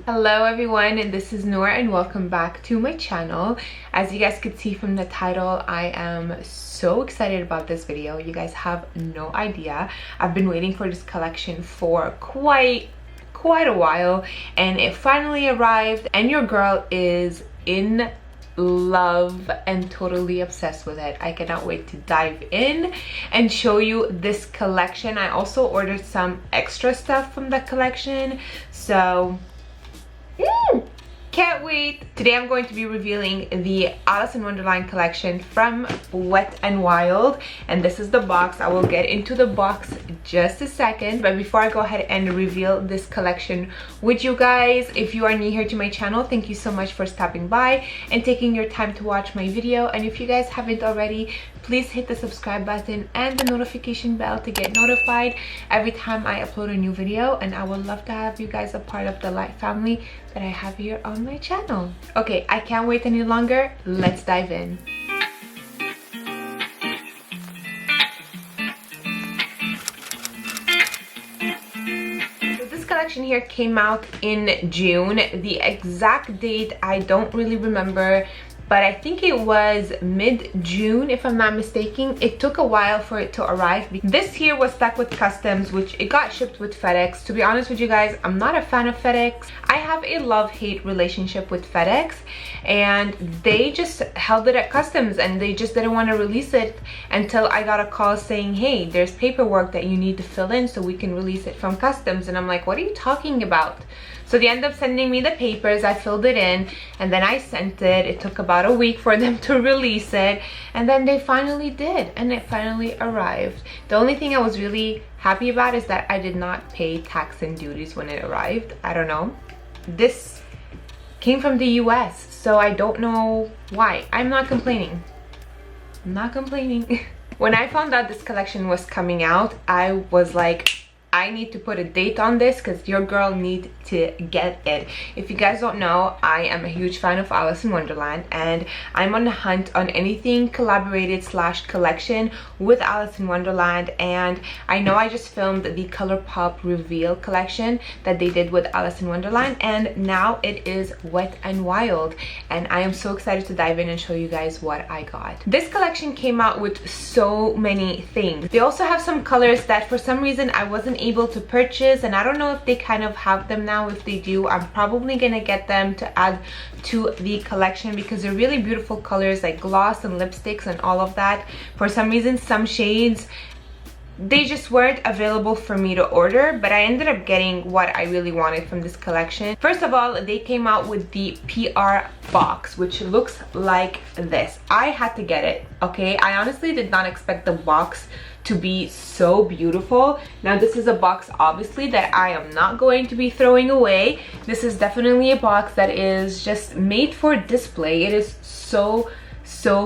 Hello everyone, and this is Noor and welcome back to my channel. As you guys could see from the title, I am so excited about this video. You guys have no idea. I've been waiting for this collection for quite a while, and it finally arrived, and your girl is in love and totally obsessed with it. I cannot wait to dive in and show you this collection. I also ordered some extra stuff from the collection, so can't wait. Today I'm going to be revealing the Alice in Wonderland collection from Wet n Wild, and this is the box. I will get into the box just a second, but before I go ahead and reveal this collection with you guys, if you are new here to my channel, thank you so much for stopping by and taking your time to watch my video. And if you guys haven't already, please hit the subscribe button and the notification bell to get notified every time I upload a new video, and I would love to have you guys a part of the light family that I have here on my channel. Okay, I can't wait any longer. Let's dive in. So this collection here came out in June. The exact date I don't really remember, but I think it was mid-June if I'm not mistaken. It took a while for it to arrive. This here was stuck with customs, which it got shipped with FedEx. To be honest with you guys, I'm not a fan of FedEx. I have a love-hate relationship with FedEx, and they just held it at customs and they just didn't want to release it until I got a call saying, hey, there's paperwork that you need to fill in so we can release it from customs. And I'm like, what are you talking about? So they ended up sending me the papers. I filled it in and then I sent it. It took about a week for them to release it, and then they finally did, and it finally arrived. The only thing I was really happy about is that I did not pay tax and duties when it arrived. I don't know. This came from the US, so I don't know why. I'm not complaining. I'm not complaining. When I found out this collection was coming out, I was like, I need to put a date on this because your girl needs to get it. If you guys don't know, I am a huge fan of Alice in Wonderland, and I'm on the hunt on anything collaborated / collection with Alice in Wonderland. And I know I just filmed the ColourPop reveal collection that they did with Alice in Wonderland, and now it is Wet n Wild, and I am so excited to dive in and show you guys what I got. This collection came out with so many things. They also have some colors that for some reason I wasn't able to purchase, and I don't know if they kind of have them now. If they do, I'm probably gonna get them to add to the collection because they're really beautiful colors, like gloss and lipsticks and all of that. For some reason, some shades, they just weren't available for me to order, but I ended up getting what I really wanted from this collection. First of all, they came out with the PR box, which looks like this. I had to get it, okay? I honestly did not expect the box to be so beautiful. Now this is a box obviously that I am not going to be throwing away. This is definitely a box that is just made for display. It is so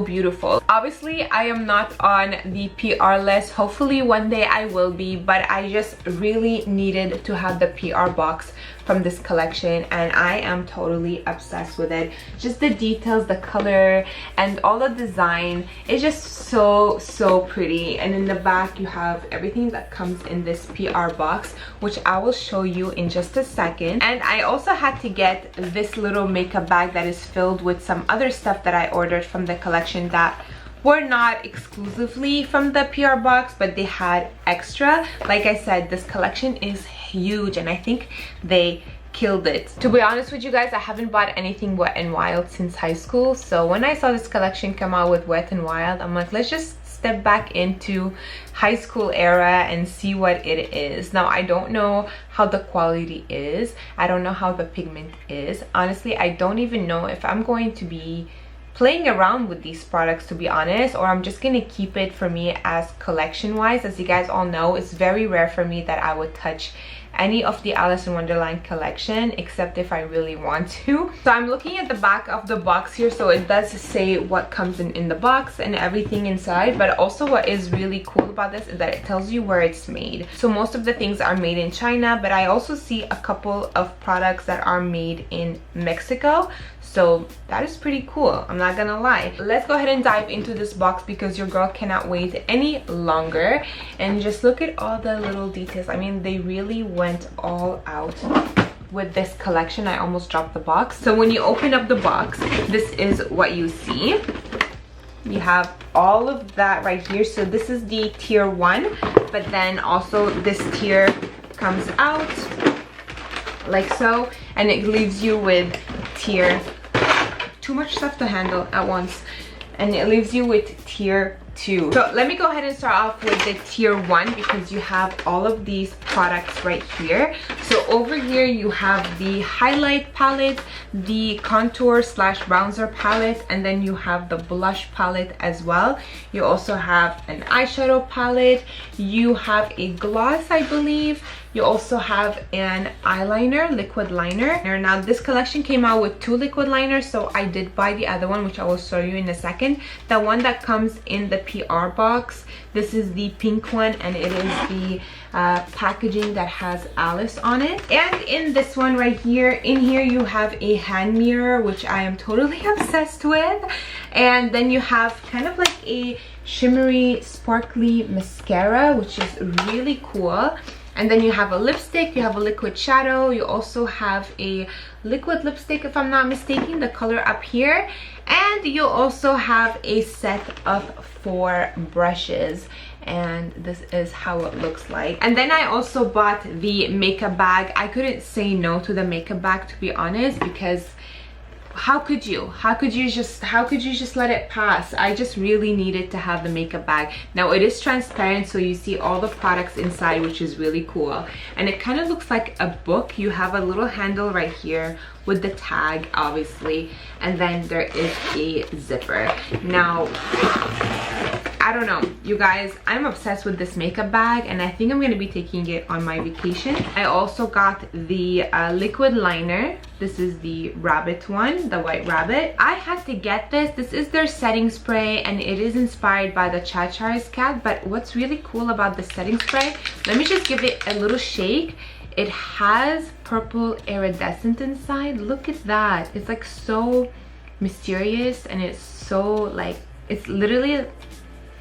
beautiful. Obviously I am not on the PR list. Hopefully one day I will be, but I just really needed to have the PR box from this collection, and I am totally obsessed with it. Just the details, the color, and all the design is just so pretty. And in the back you have everything that comes in this PR box, which I will show you in just a second. And I also had to get this little makeup bag that is filled with some other stuff that I ordered from the collection that were not exclusively from the PR box, but they had extra. Like I said, this collection is huge, and I think they killed it. To be honest with you guys, I haven't bought anything Wet n Wild since high school, so when I saw this collection come out with Wet n Wild, I'm like, let's just step back into high school era and see what it is. Now I don't know how the quality is, I don't know how the pigment is. Honestly, I don't even know if I'm going to be playing around with these products, to be honest, or I'm just gonna keep it for me as collection wise. As you guys all know, it's very rare for me that I would touch any of the Alice in Wonderland collection except if I really want to. So I'm looking at the back of the box here, so it does say what comes in the box and everything inside. But also what is really cool about this is that it tells you where it's made. So most of the things are made in China, but I also see a couple of products that are made in Mexico. So that is pretty cool, I'm not gonna lie. Let's go ahead and dive into this box because your girl cannot wait any longer. And just look at all the little details. I mean, they really went all out with this collection. I almost dropped the box. So when you open up the box, this is what you see. You have all of that right here. So this is the tier 1, but then also this tier comes out like so, and it leaves you with tier, too much stuff to handle at once, and it leaves you with tier 2. So let me go ahead and start off with the tier 1 because you have all of these products right here. So over here you have the highlight palette, the contour slash bronzer palette, and then you have the blush palette as well. You also have an eyeshadow palette, you have a gloss, I believe. You also have an eyeliner, liquid liner. Now this collection came out with 2 liquid liners, so I did buy the other one, which I will show you in a second. The one that comes in the PR box, this is the pink one, and it is the packaging that has Alice on it. And in this one right here, in here you have a hand mirror, which I am totally obsessed with. And then you have kind of like a shimmery sparkly mascara, which is really cool. And then you have a lipstick, you have a liquid shadow, you also have a liquid lipstick if I'm not mistaken, the color up here. And you also have a set of 4 brushes, and this is how it looks like. And then I also bought the makeup bag. I couldn't say no to the makeup bag, to be honest, because how could you just let it pass? I just really needed to have the makeup bag. Now it is transparent, so you see all the products inside, which is really cool, and it kind of looks like a book. You have a little handle right here with the tag, obviously, and then there is a zipper. Now I don't know, you guys, I'm obsessed with this makeup bag, and I think I'm going to be taking it on my vacation. I also got the liquid liner. This is the rabbit one, the white rabbit. I had to get this. This is their setting spray, and it is inspired by the Cheshire Cat. But what's really cool about the setting spray, let me just give it a little shake. It has purple iridescent inside. Look at that. It's like so mysterious, and it's so like, it's literally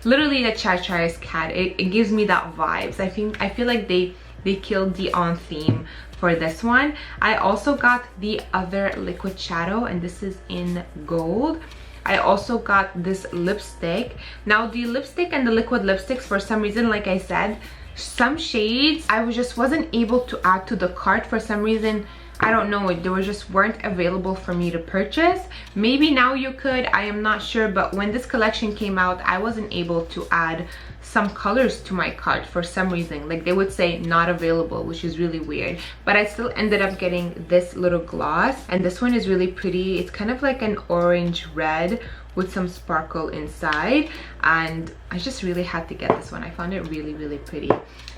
the Cheshire Cat. It gives me that vibes. I feel like they killed the on theme for this one. I also got the other liquid shadow, and this is in gold. I also got this lipstick. Now the lipstick and the liquid lipsticks, for some reason, like I said, some shades I just wasn't able to add to the cart for some reason. I don't know, they just weren't available for me to purchase. Maybe now you could, I am not sure, but when this collection came out, I wasn't able to add some colors to my cart for some reason. Like they would say not available, which is really weird. But I still ended up getting this little gloss, and this one is really pretty. It's kind of like an orange red with some sparkle inside, and I just really had to get this one. I found it really pretty.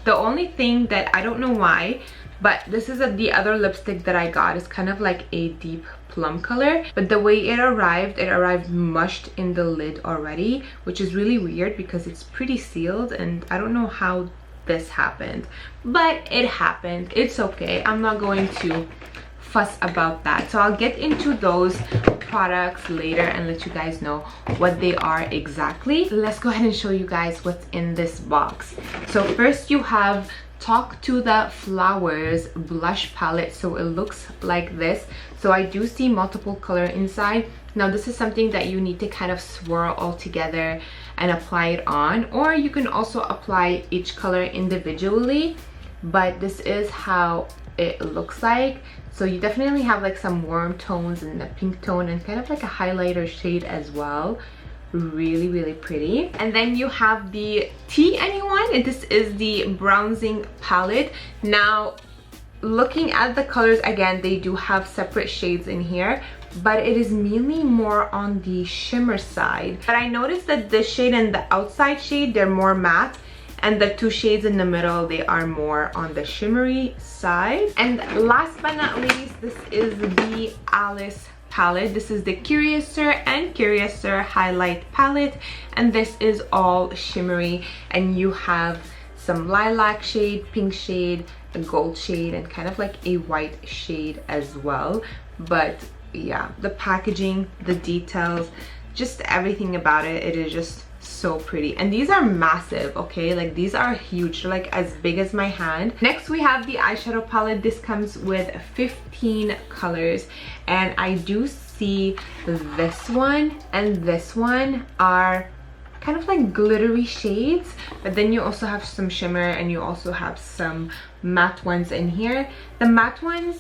The only thing that I don't know why, but this is the other lipstick that I got. It's kind of like a deep plum color, but the way it arrived mushed in the lid already, which is really weird because it's pretty sealed, and I don't know how this happened, but it happened. It's okay. I'm not going to fuss about that. So I'll get into those products later and let you guys know what they are exactly. Let's go ahead and show you guys what's in this box. So first you have Talk to the Flowers blush palette. So it looks like this. So I do see multiple color inside. Now this is something that you need to kind of swirl all together and apply it on, or you can also apply each color individually, but this is how it looks like. So you definitely have like some warm tones and a pink tone and kind of like a highlighter shade as well. Really pretty. And then you have the Tea Anyone, and this is the bronzing palette. Now looking at the colors again, they do have separate shades in here, but it is mainly more on the shimmer side. But I noticed that this shade and the outside shade, they're more matte, and the 2 shades in the middle, they are more on the shimmery side. And last but not least, this is the Alice palette. This is the Curiouser and Curiouser highlight palette, and this is all shimmery, and you have some lilac shade, pink shade, a gold shade, and kind of like a white shade as well. But yeah, the packaging, the details, just everything about it, it is just so pretty. And these are massive, okay? Like these are huge. They're like as big as my hand. Next we have the eyeshadow palette. This comes with 15 colors, and I do see this one and this one are kind of like glittery shades, but then you also have some shimmer and you also have some matte ones in here. The matte ones,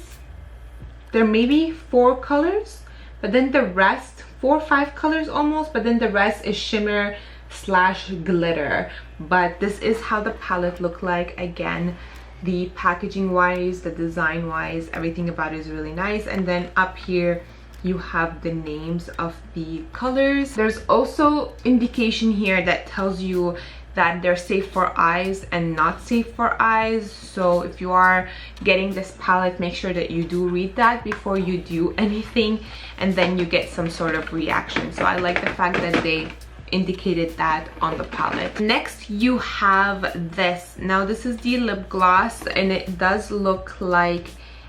there may be 4 colors, but then the rest, 4 or 5 colors almost, but then the rest is shimmer slash glitter. But this is how the palette look like. Again, the packaging wise, the design wise, everything about it is really nice. And then up here you have the names of the colors. There's also indication here that tells you that they're safe for eyes and not safe for eyes. So if you are getting this palette, make sure that you do read that before you do anything, and then you get some sort of reaction. So I like the fact that they indicated that on the palette. Next you have this. Now this is the lip gloss, and it does look like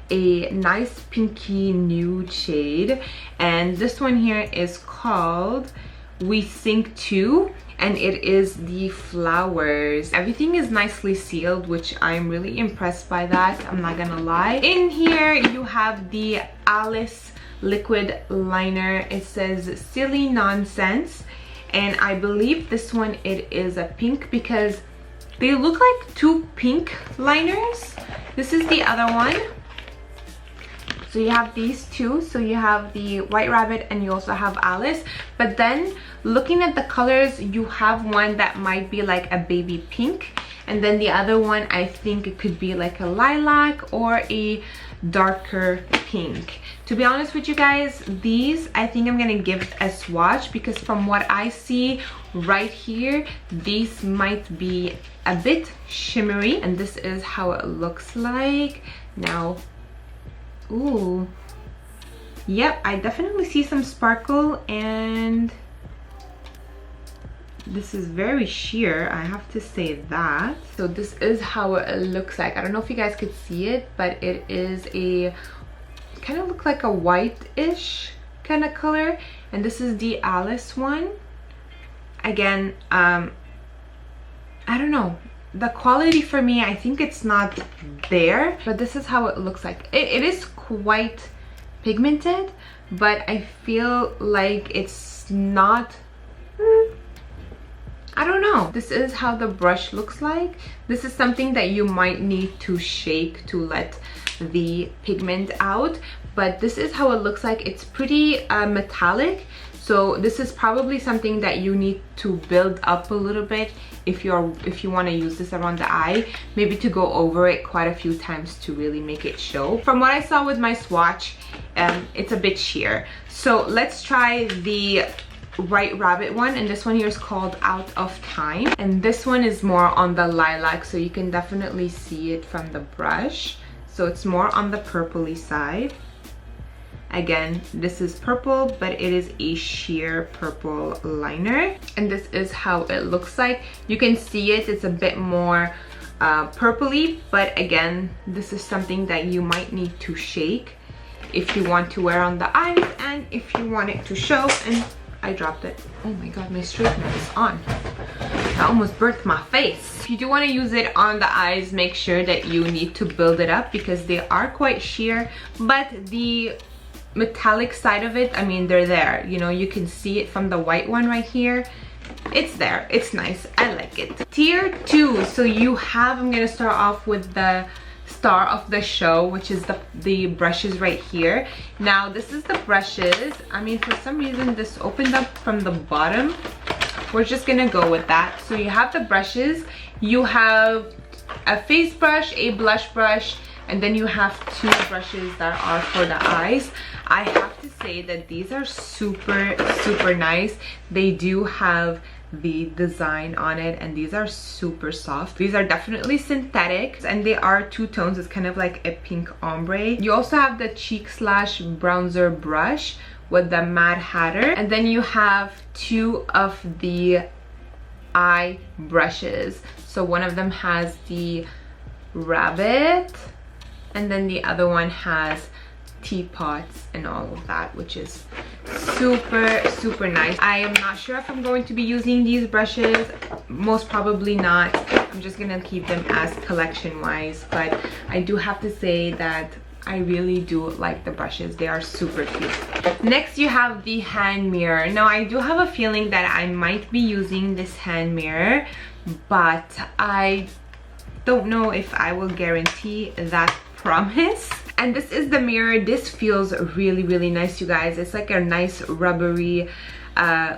a nice pinky nude shade, and this one here is called We Sing 2, and it is the flowers. Everything is nicely sealed, which I'm really impressed by that, I'm not gonna lie. In here you have the Alice liquid liner. It says Silly Nonsense, and I believe this one, it is a pink because they look like 2 pink liners. This is the other one. So you have these 2, so you have the White Rabbit and you also have Alice. But then looking at the colors, you have one that might be like a baby pink, and then the other one, I think it could be like a lilac or a darker pink. To be honest with you guys, these I think I'm gonna give a swatch, because from what I see right here, these might be a bit shimmery, and this is how it looks like. Now, ooh, yep, I definitely see some sparkle, and this is very sheer, I have to say that. So this is how it looks like. I don't know if you guys could see it, but it is a kind of look like a white-ish kind of color, and this is the Alice one. Again, I don't know, the quality for me, I think it's not there, but this is how it looks like. It is quite pigmented, but I feel like it's not, I don't know. This is how the brush looks like. This is something that you might need to shake to let the pigment out, but this is how it looks like. It's pretty metallic, so this is probably something that you need to build up a little bit if you want to use this around the eye, maybe to go over it quite a few times to really make it show. From what I saw with my swatch, it's a bit sheer. So let's try the White Rabbit one, and this one here is called Out of Time, and this one is more on the lilac, so you can definitely see it from the brush. So it's more on the purpley side. Again, this is purple, but it is a sheer purple liner, and this is how it looks like. You can see it, it's a bit more purpley, but again, this is something that you might need to shake if you want to wear on the eyes and if you want it to show. And I dropped it. Oh my god, my straightener is on. I almost burnt my face. If you do want to use it on the eyes, make sure that you need to build it up because they are quite sheer, but the metallic side of it, I mean, they're there. You know, you can see it from the white one right here. It's there. It's nice. I like it. Tier 2. So you have, I'm gonna start off with the star of the show, which is the brushes right here. Now this is the brushes. I mean, for some reason this opened up from the bottom. We're just gonna go with that. So you have the brushes, you have a face brush, a blush brush, and then you have 2 brushes that are for the eyes. I have to say that these are super nice. They do have the design on it, and these are super soft. These are definitely synthetic, and they are 2 tones. It's kind of like a pink ombre. You also have the cheek slash bronzer brush with the Mad Hatter, and then you have 2 of the eye brushes. So one of them has the rabbit, and then the other one has teapots and all of that, which is super nice. I am not sure if I'm going to be using these brushes. Most probably not. I'm just gonna keep them as collection wise, but I do have to say that I really do like the brushes. They are super cute. Next you have the hand mirror. Now I do have a feeling that I might be using this hand mirror, but I don't know if I will guarantee that promise. And this is the mirror. This feels really nice, you guys. It's like a nice rubbery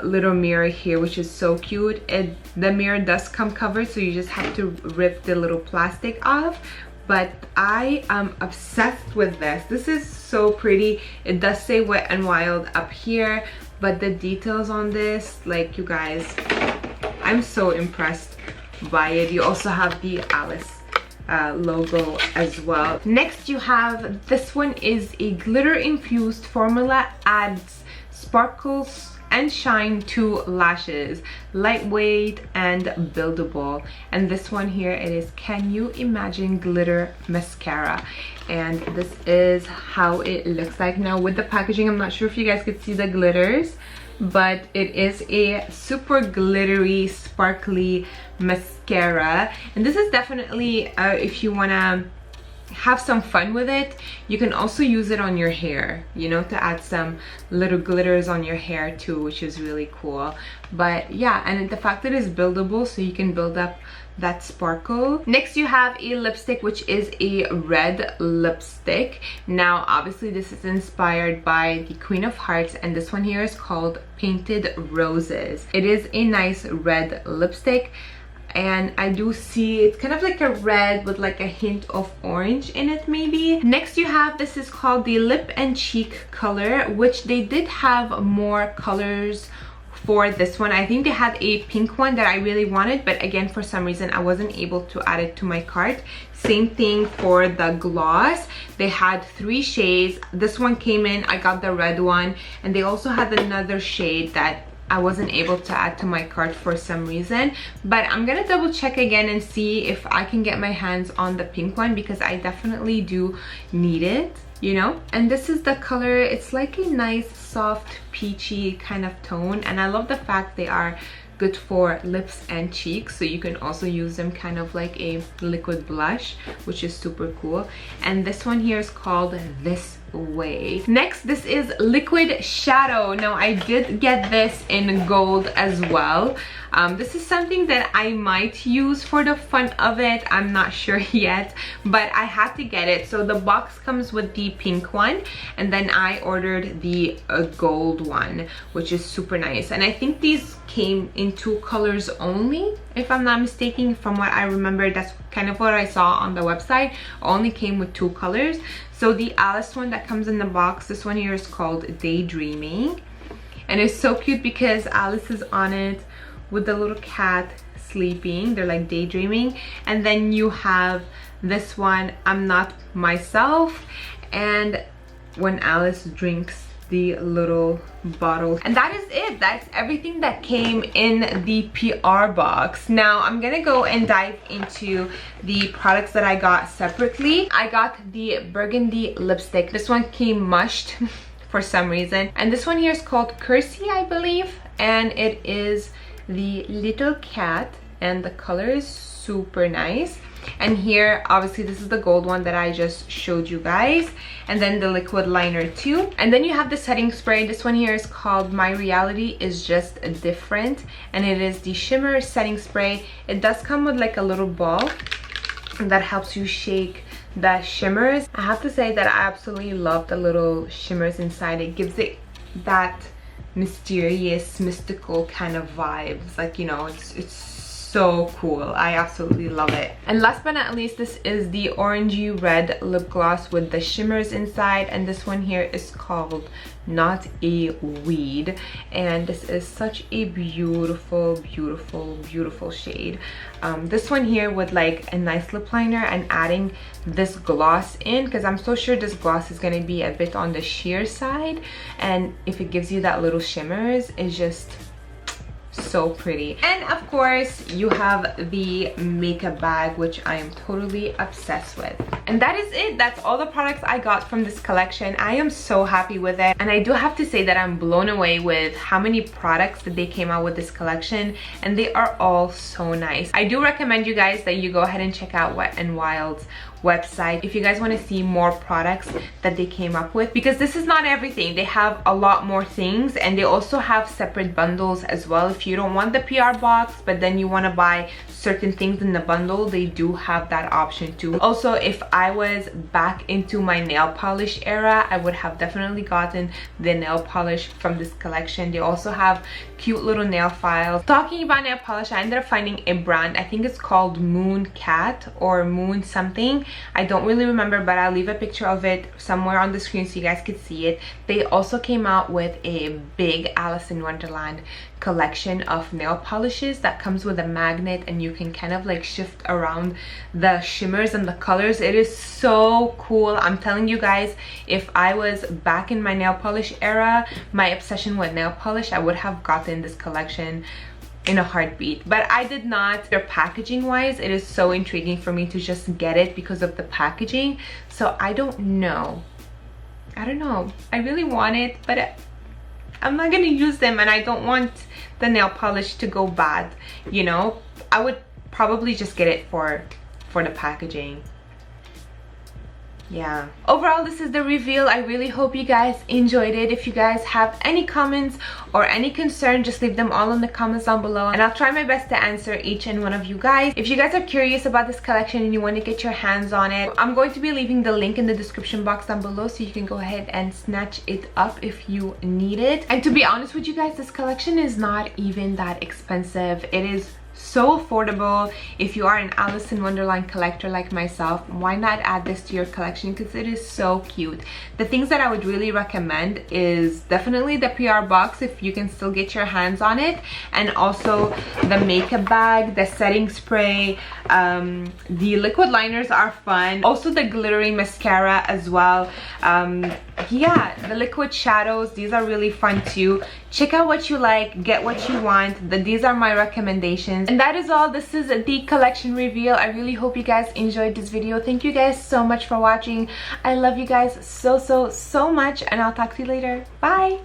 little mirror here, which is so cute. The mirror does come covered, so you just have to rip the little plastic off, but I am obsessed with this. This is so pretty. It does say Wet n Wild up here, but the details on this, like, you guys, I'm so impressed by it. You also have the Alice logo as well. Next you have, this one is a glitter infused formula, adds sparkles and shine to lashes, lightweight and buildable. And this one here, it is Can You Imagine Glitter Mascara, and this is how it looks like. Now with the packaging, I'm not sure if you guys could see the glitters, but it is a super glittery, sparkly mascara. And this is definitely if you want to have some fun with it, you can also use it on your hair, you know, to add some little glitters on your hair too, which is really cool. But yeah, and the fact that it's buildable, so you can build up that sparkle. Next you have a lipstick, which is a red lipstick. Now obviously this is inspired by the Queen of Hearts, and this one here is called Painted Roses. It is a nice red lipstick, and I do see it's kind of like a red with like a hint of orange in it maybe. Next you have, this is called the Lip and Cheek color, which they did have more colors for this one. I think they had a pink one that I really wanted, but again, for some reason I wasn't able to add it to my cart. Same thing for the gloss. They had 3 shades. This one came in, I got the red one, and they also had another shade that I wasn't able to add to my cart for some reason, but I'm gonna double check again and see if I can get my hands on the pink one, because I definitely do need it, you know. And this is the color. It's like a nice soft peachy kind of tone, and I love the fact they are good for lips and cheeks, so you can also use them kind of like a liquid blush, which is super cool. And this one here is called This Way. Next, this is Liquid Shadow. Now I did get this in gold as well. This is something that I might use for the fun of it. I'm not sure yet, but I had to get it. So the box comes with the pink one, and then I ordered the gold one, which is super nice. And I think these came in 2 colors only, if I'm not mistaken. From what I remember, that's kind of what I saw on the website. Only came with 2 colors. So the Alice one that comes in the box, this one here is called Daydreaming, and it's so cute because Alice is on it with the little cat sleeping. They're like daydreaming. And then you have this one, I'm Not Myself, and when Alice drinks the little bottle. And that is it. That's everything that came in the PR box. Now I'm gonna go and dive into the products that I got separately. I got the burgundy lipstick. This one came mushed for some reason, and this one here is called Kersey, I believe, and it is the little cat, and the color is super nice. And here, obviously, this is the gold one that I just showed you guys, and then the liquid liner too. And then you have the setting spray. This one here is called My Reality Is Just Different, and it is the shimmer setting spray. It does come with like a little ball that helps you shake the shimmers. I have to say that I absolutely love the little shimmers inside. It gives it that mysterious, mystical kind of vibes. Like, you know, it's so cool. I absolutely love it. And last but not least, this is the orangey red lip gloss with the shimmers inside, and this one here is called Not a Weed, and this is such a beautiful shade. This one here with like a nice lip liner, and adding this gloss in, because I'm so sure this gloss is going to be a bit on the sheer side, and if it gives you that little shimmers, it's just so pretty. And of course you have the makeup bag, which I am totally obsessed with. And that is it. That's all the products I got from this collection. I am so happy with it, and I do have to say that I'm blown away with how many products that they came out with this collection, and they are all so nice. I do recommend you guys that you go ahead and check out Wet n Wild's website if you guys want to see more products that they came up with, because this is not everything. They have a lot more things, and they also have separate bundles as well. If you don't want the PR box but then you want to buy certain things in the bundle, they do have that option too. Also, if I was back into my nail polish era, I would have definitely gotten the nail polish from this collection. They also have cute little nail files. Talking about nail polish, I ended up finding a brand, I think it's called Moon Cat or Moon something, I don't really remember, but I'll leave a picture of it somewhere on the screen so you guys could see it. They also came out with a big Alice in Wonderland collection of nail polishes that comes with a magnet, and you can kind of like shift around the shimmers and the colors. It is so cool. I'm telling you guys, if I was back in my nail polish era, my obsession with nail polish, I would have gotten this collection in a heartbeat, but I did not. Their packaging wise, it is so intriguing for me to just get it because of the packaging. So I don't know, I really want it, but I'm not gonna use them, and I don't want the nail polish to go bad, you know. I would probably just get it for the packaging. Yeah, overall this is the reveal. I really hope you guys enjoyed it. If you guys have any comments or any concern, just leave them all in the comments down below, and I'll try my best to answer each and one of you guys. If you guys are curious about this collection and you want to get your hands on it, I'm going to be leaving the link in the description box down below so you can go ahead and snatch it up if you need it. And to be honest with you guys, this collection is not even that expensive. It is so affordable. If you are an Alice in Wonderland collector like myself, why not add this to your collection, because it is so cute. The things that I would really recommend is definitely the PR box if you can still get your hands on it, and also the makeup bag, the setting spray, the liquid liners are fun, also the glittery mascara as well. Yeah, the liquid shadows, these are really fun too. Check out what you like, get what you want. These are my recommendations. And that is all. This is the collection reveal. I really hope you guys enjoyed this video. Thank you guys so much for watching. I love you guys so much, and I'll talk to you later. Bye.